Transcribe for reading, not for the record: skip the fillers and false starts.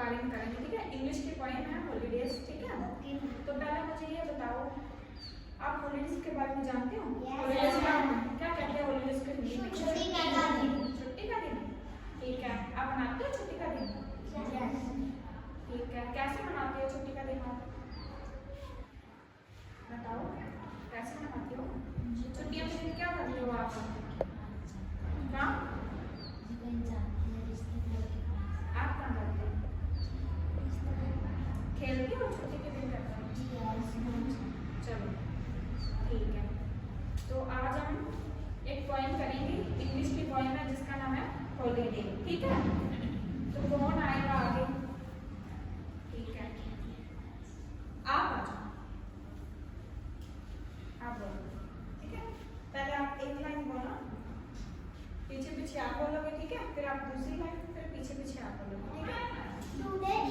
बारे में करेंगे, ठीक है। इंग्लिश की पोएम है हॉलीडेज, ठीक है। तो पहले मुझे ये बताओ, आप हॉलीडेज के बारे में जानते हो? हॉलीडेज का क्या कहते हैं? हॉलीडेज को हिंदी में छुट्टी का दिन। छुट्टी का दिन, ठीक है। आप मनाते हो छुट्टी का दिन? ठीक है। कैसे मनाते हो छुट्टी का दिन आप? बताओ कैसे मनाते हो? छुट्टियों के दिन क्या करते हो आप? कहाँ? आप कहाँ जाते हो? खेलते हो छुट्टी के दिन? करते हो? चलो ठीक है। तो आज हम एक पोएम करेंगे, इंग्लिश की पोएम है जिसका नाम है हॉलीडे, ठीक है। तो कौन आएगा आगे? ठीक है, आप आ जाओ, आप बोलो, ठीक है। पहले आप एक लाइन बोलो, पीछे पीछे आप बोलोगे, ठीक है। फिर आप दूसरी लाइन, फिर पीछे पीछे आप बोलोगे, ठीक है।